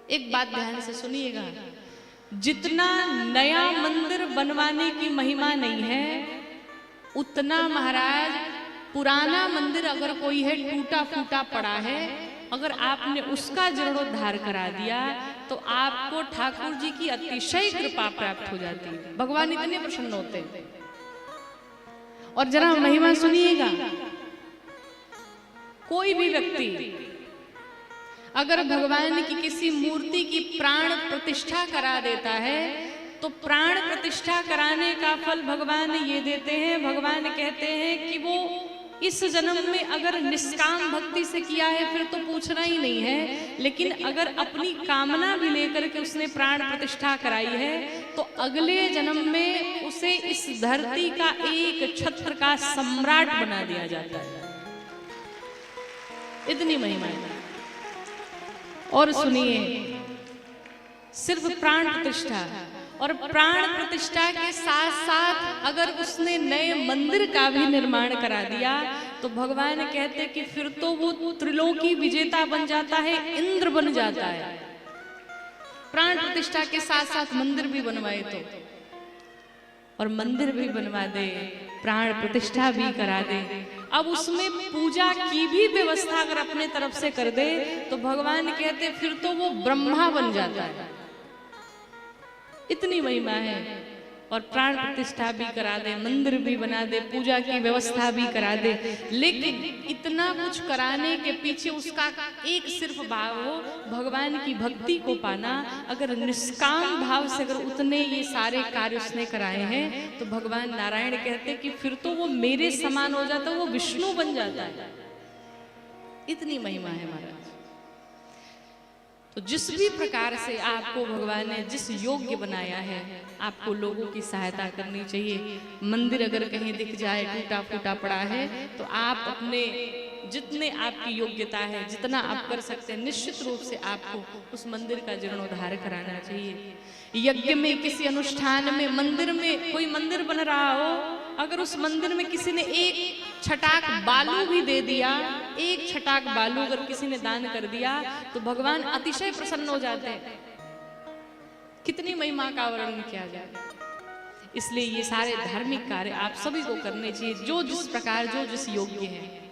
एक बात ध्यान से सुनिएगा, जितना नया मंदिर बनवाने की महिमा नहीं है, उतना महाराज पुराना मंदिर अगर कोई है टूटा फूटा पड़ा है, अगर आपने उसका जीर्णोद्धार करा दिया तो आपको ठाकुर जी की अतिशय कृपा प्राप्त हो जाती है। भगवान इतने प्रसन्न होते हैं। और जरा महिमा सुनिएगा, कोई भी व्यक्ति अगर भगवान की किसी मूर्ति की प्राण प्रतिष्ठा करा देता है तो प्राण प्रतिष्ठा कराने का फल भगवान ये देते हैं। भगवान कहते हैं कि वो इस जन्म में अगर निष्काम भक्ति से किया है फिर तो पूछना ही नहीं है, लेकिन अगर अपनी कामना भी लेकर के उसने प्राण प्रतिष्ठा कराई है तो अगले जन्म में उसे इस धरती का एक छत्र का सम्राट बना दिया जाता है। इतनी महिमा है। और सुनिए, सिर्फ प्राण प्रतिष्ठा और प्राण प्रतिष्ठा के साथ साथ अगर उसने नए मंदिर का भी निर्माण करा दिया तो भगवान कहते कि फिर तो वो त्रिलोकी विजेता बन जाता है, इंद्र बन जाता है। प्राण प्रतिष्ठा के साथ साथ मंदिर भी बनवाए तो, और मंदिर भी बनवा दे, प्राण प्रतिष्ठा भी करा दे, अब उसमें पूजा की भी व्यवस्था अगर अपने तरफ से कर दे तो भगवान कहते फिर तो वो ब्रह्मा बन जाता है। इतनी महिमा है। और प्राण प्रतिष्ठा भी करा दे, मंदिर भी बना दे, पूजा की व्यवस्था भी करा दे, लेकिन इतना कुछ कराने के पीछे उसका एक सिर्फ भाव हो, भगवान की भक्ति को पाना। अगर निष्काम भाव से अगर उतने ये सारे कार्य उसने कराए हैं तो भगवान नारायण कहते कि फिर तो वो मेरे समान हो जाता, वो विष्णु बन जाता है। इतनी महिमा है महाराज। तो जिस भी प्रकार से आपको भगवान ने जिस योग्य बनाया है, आपको लोगों की सहायता करनी चाहिए। मंदिर अगर कहीं दिख जाए टूटा फूटा पड़ा है तो आप अपने जितने आपकी योग्यता है, जितना आप कर सकते हैं, निश्चित रूप से आपको उस मंदिर का जीर्णोद्धार कराना चाहिए। यज्ञ में, किसी अनुष्ठान में, मंदिर में, कोई मंदिर बन रहा हो, अगर उस मंदिर में किसी ने एक छटाक बालू भी दे दिया, एक छटाक बालू अगर किसी ने दान कर दिया तो भगवान अतिशय प्रसन्न हो जाते हैं। कितनी महिमा का वर्णन किया जाए। इसलिए ये सारे धार्मिक कार्य आप सभी को करने चाहिए, जो जिस प्रकार, जो जिस योग्य है।